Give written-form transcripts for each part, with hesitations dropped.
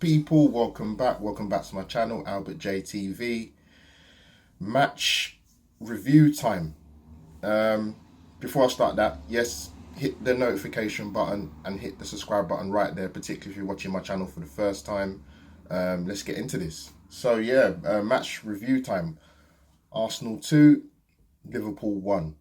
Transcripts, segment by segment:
people, welcome back to my channel, Albert JTV. Match review time. Before I start that, yes, hit the notification button and hit the subscribe button right there, particularly if you're watching my channel for the first time. Let's get into this. So yeah, match review time. Arsenal 2, Liverpool 1.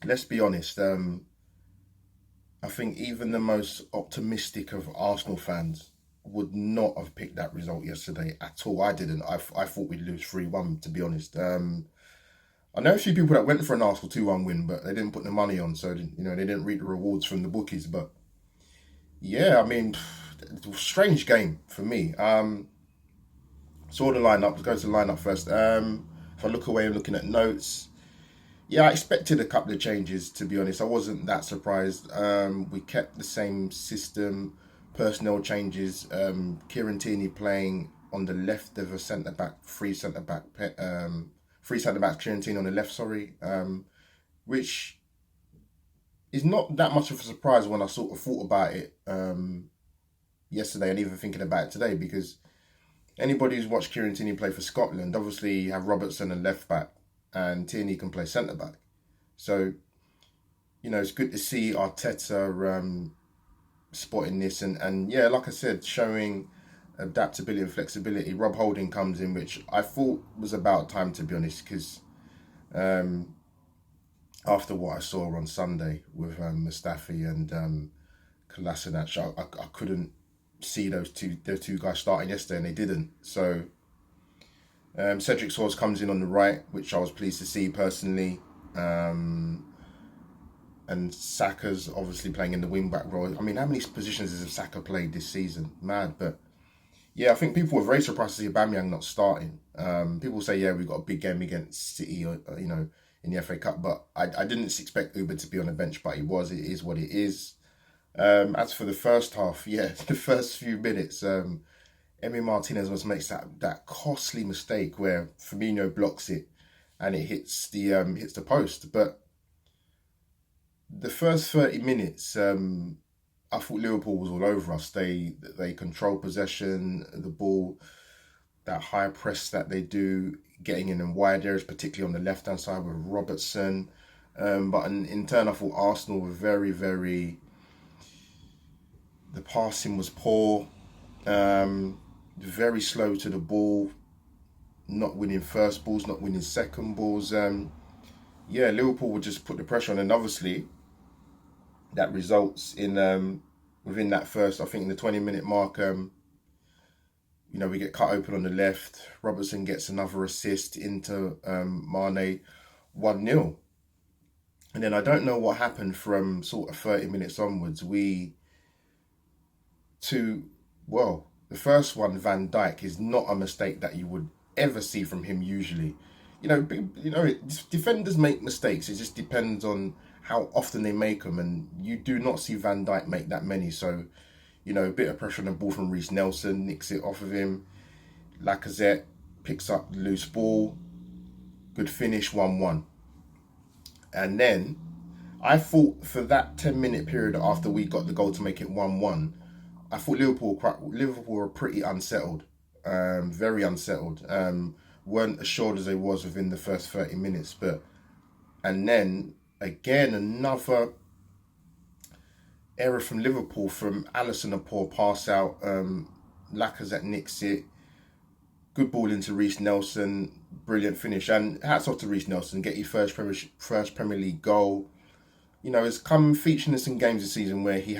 Let's be honest, I think even the most optimistic of Arsenal fans would not have picked that result yesterday at all. I didn't. I thought we'd lose 3-1, to be honest. I know a few people that went for an Arsenal 2-1 win, but they didn't put the money on, so they didn't reap the rewards from the bookies. But yeah, I mean, strange game for me. Saw the lineup. Let's go to the lineup first. If I look away and looking at notes, yeah, I expected a couple of changes, to be honest. I wasn't that surprised. We kept the same system, personnel changes. Kieran Tierney playing on the left of a centre-back, three centre-backs, Kieran Tierney on the left, which is not that much of a surprise when I sort of thought about it yesterday and even thinking about it today, because anybody who's watched Kieran Tierney play for Scotland, obviously you have Robertson and left-back, and Tierney can play centre-back. So, it's good to see Arteta spotting this and yeah, like I said, showing adaptability and flexibility. Rob Holding comes in, which I thought was about time, to be honest, because after what I saw on Sunday with Mustafi and Kolasinac, I couldn't see those two guys starting yesterday, and they didn't. So Cedric Soares comes in on the right, which I was pleased to see personally. And Saka's obviously playing in the wing-back role. I mean, how many positions has Saka played this season? Mad. But yeah, I think people were very surprised to see Aubameyang not starting. People say, yeah, we've got a big game against City, in the FA Cup. But I didn't expect Uber to be on the bench, but he was. It is what it is. As for the first half, yeah, the first few minutes, Emi Martinez makes that costly mistake where Firmino blocks it and it hits the post. But the first 30 minutes, I thought Liverpool was all over us. They controlled possession, the ball, that high press that they do, getting in wide areas, particularly on the left-hand side with Robertson. But in turn, I thought Arsenal were very, very... The passing was poor. Very slow to the ball, not winning first balls, not winning second balls. Yeah, Liverpool would just put the pressure on, and obviously that results in within that first, I think in the 20-minute mark, we get cut open on the left. Robertson gets another assist into Mane, 1-0. And then I don't know what happened from sort of 30 minutes onwards. The first one, Van Dijk, is not a mistake that you would ever see from him usually. Defenders make mistakes. It just depends on how often they make them, and you do not see Van Dijk make that many. So, a bit of pressure on the ball from Reiss Nelson, nicks it off of him. Lacazette picks up the loose ball. Good finish, 1-1. And then I thought for that 10-minute period after we got the goal to make it 1-1, I thought Liverpool were pretty unsettled, very unsettled. Weren't as assured as they was within the first 30 minutes. And then, again, another error from Liverpool, from Alisson, a poor pass out. Lacazette nicks it. Good ball into Reiss Nelson. Brilliant finish. And hats off to Reiss Nelson. Get your first Premier League goal. It's come featuring in some games this season where his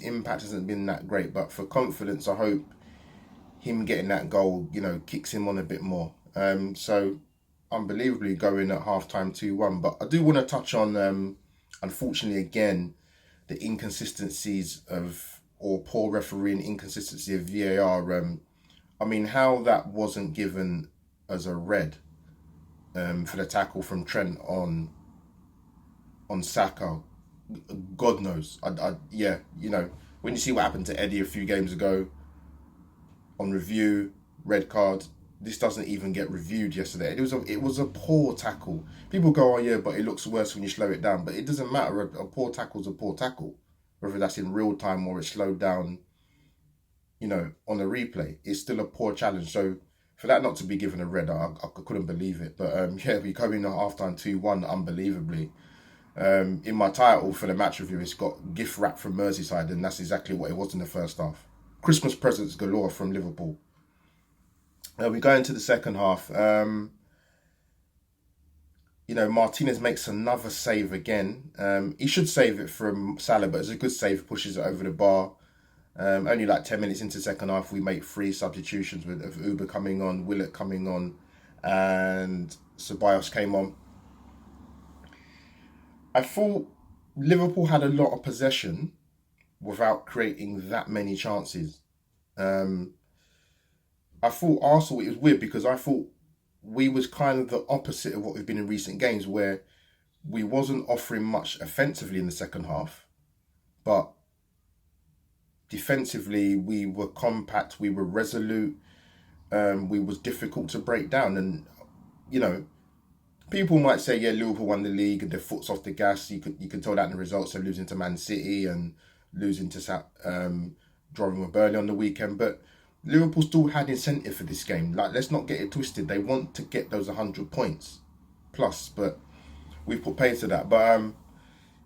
impact hasn't been that great. But for confidence, I hope him getting that goal, kicks him on a bit more. So, unbelievably going at half-time 2-1. But I do want to touch on, unfortunately, again, the inconsistencies or poor refereeing, inconsistency of VAR. I mean, how that wasn't given as a red for the tackle from Trent on Saka, God knows. When you see what happened to Eddie a few games ago on review, red card, this doesn't even get reviewed yesterday. It was a poor tackle. People go, oh yeah, but it looks worse when you slow it down. But it doesn't matter. A poor tackle's a poor tackle, whether that's in real time or it's slowed down on the replay, it's still a poor challenge. So for that not to be given a red, I couldn't believe it. But yeah, we come in at halftime 2-1 unbelievably. In my title for the match review, it's got gift wrap from Merseyside, and that's exactly what it was in the first half. Christmas presents galore from Liverpool. We go into the second half. Martinez makes another save again. He should save it from Salah, but it's a good save, pushes it over the bar. Only like 10 minutes into the second half, we make 3 substitutions with Uber coming on, Willett coming on, and Ceballos came on. I thought Liverpool had a lot of possession without creating that many chances. I thought Arsenal, it was weird because I thought we was kind of the opposite of what we've been in recent games, where we wasn't offering much offensively in the second half, but defensively we were compact, we were resolute, we was difficult to break down. And people might say, yeah, Liverpool won the league and their foot's off the gas. You can tell that in the results of losing to Man City and losing to drawing with Burnley on the weekend, but Liverpool still had incentive for this game. Like, let's not get it twisted. They want to get those 100 points plus, but we've put paid to that. But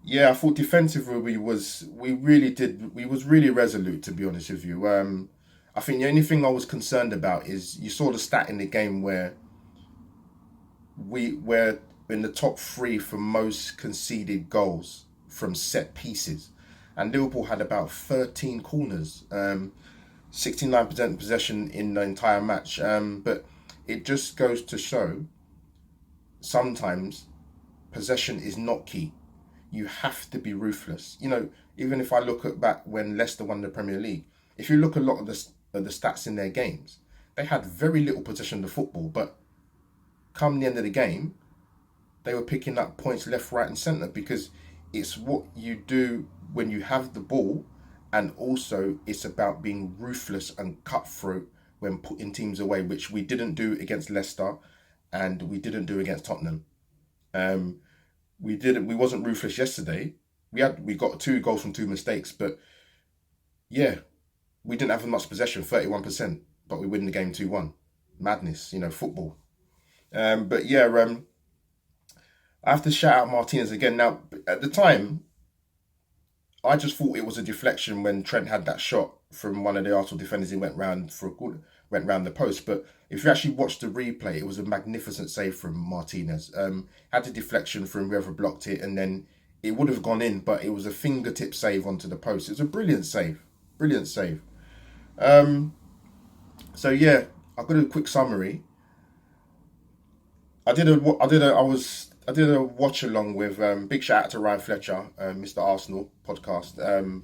I thought defensively we was really resolute, to be honest with you. I think the only thing I was concerned about is you saw the stat in the game where we're in the top 3 for most conceded goals from set pieces, and Liverpool had about 13 corners. 69% possession in the entire match. But it just goes to show sometimes possession is not key. You have to be ruthless. Even if I look at back when Leicester won the Premier League, if you look at a lot of the stats in their games, they had very little possession of the football, but come the end of the game, they were picking up points left, right and centre, because it's what you do when you have the ball. And also, it's about being ruthless and cutthroat when putting teams away, which we didn't do against Leicester, and we didn't do against Tottenham. We wasn't ruthless yesterday. We got 2 goals from 2 mistakes, but yeah, we didn't have as much possession, 31%, but we win the game 2-1. Madness, football. But yeah, I have to shout out Martinez again. Now, at the time, I just thought it was a deflection when Trent had that shot from one of the Arsenal defenders. He went round the post. But if you actually watch the replay, it was a magnificent save from Martinez. Had a deflection from whoever blocked it, and then it would have gone in, but it was a fingertip save onto the post. It was a brilliant save. So yeah, I've got a quick summary. I did a watch along with big shout out to Ryan Fletcher, Mr. Arsenal podcast,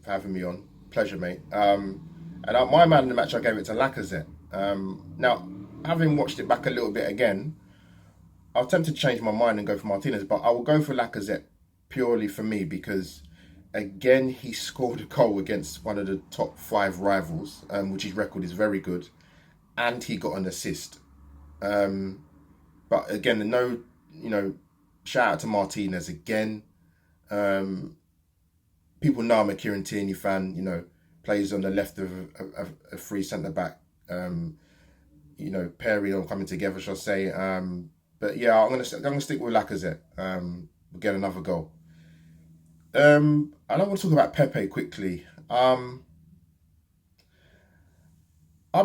for having me on. Pleasure, mate. And my man in the match, I gave it to Lacazette. Now, having watched it back a little bit again, I was tempted to change my mind and go for Martinez, but I will go for Lacazette purely for me because, again, he scored a goal against one of the top 5 rivals, which his record is very good, and he got an assist. But again, shout out to Martinez again. People know I'm a Kieran Tierney fan. Plays on the left of a free centre back. Perry on coming together, shall I say? But yeah, I'm gonna stick with Lacazette. We'll get another goal. I don't want to talk about Pepe quickly. I'll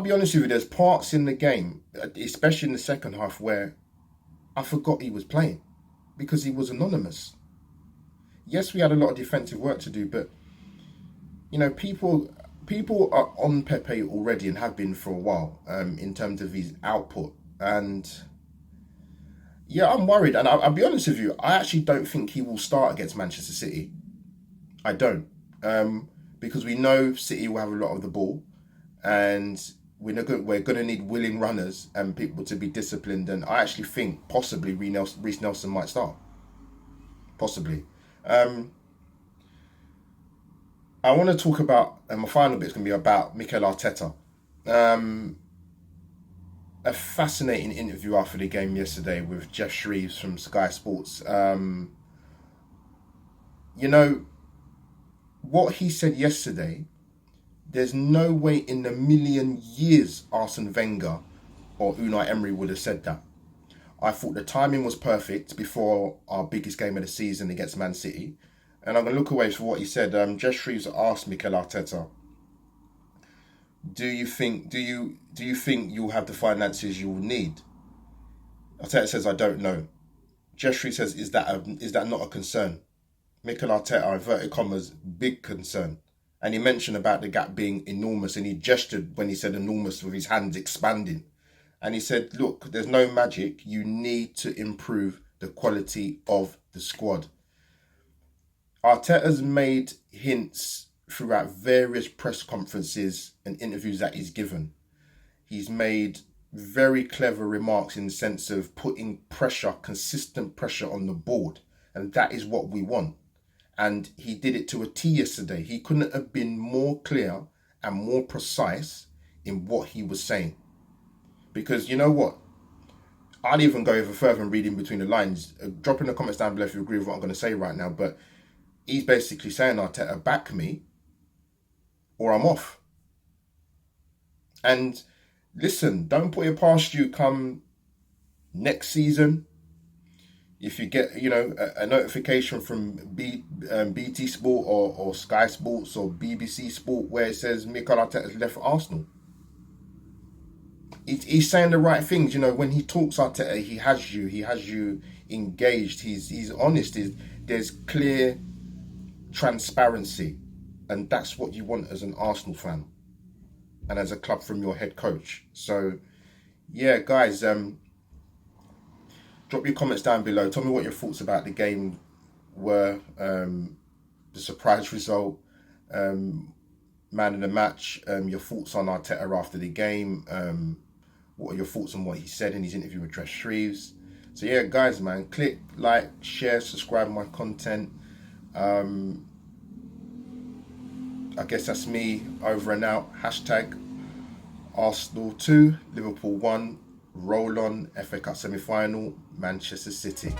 be honest with you. There's parts in the game, especially in the second half, where I forgot he was playing because he was anonymous. Yes, we had a lot of defensive work to do, but people are on Pepe already and have been for a while in terms of his output. And yeah, I'm worried. And I'll be honest with you, I actually don't think he will start against Manchester City. I don't. Because we know City will have a lot of the ball, and we're going to need willing runners and people to be disciplined. And I actually think possibly Reece Nelson might start. Possibly. I want to talk about, and my final bit is going to be about Mikel Arteta. A fascinating interview after the game yesterday with Jeff Shreves from Sky Sports. What he said yesterday There's no way in a million years Arsene Wenger or Unai Emery would have said that. I thought the timing was perfect before our biggest game of the season against Man City. And I'm going to look away from what he said. Jess Shreves asked Mikel Arteta, do you think you'll have the finances you will need? Arteta says, I don't know. Jess Shreves says, is that not a concern? Mikel Arteta, inverted commas, big concern. And he mentioned about the gap being enormous, and he gestured when he said enormous with his hands expanding. And he said, look, there's no magic. You need to improve the quality of the squad. Arteta's made hints throughout various press conferences and interviews that he's given. He's made very clever remarks in the sense of putting pressure, consistent pressure on the board. And that is what we want. And he did it to a T yesterday. He couldn't have been more clear and more precise in what he was saying. Because you know what? I'll even go even further and read in between the lines. Drop in the comments down below if you agree with what I'm going to say right now. But he's basically saying, Arteta, back me or I'm off. And listen, don't put it past you come next season. If you get, a notification from BT Sport or Sky Sports or BBC Sport where it says Mikel Arteta's left for Arsenal. He's saying the right things. When he talks Arteta, he has you engaged. He's honest. There's clear transparency. And that's what you want as an Arsenal fan and as a club from your head coach. So, yeah, guys, drop your comments down below. Tell me what your thoughts about the game were. The surprise result, man of the match, your thoughts on Arteta after the game. What are your thoughts on what he said in his interview with Jess Shreves? So yeah, guys, man, click, like, share, subscribe to my content. I guess that's me over and out. Hashtag Arsenal 2, Liverpool 1, roll on, FA Cup semi-final, Manchester City.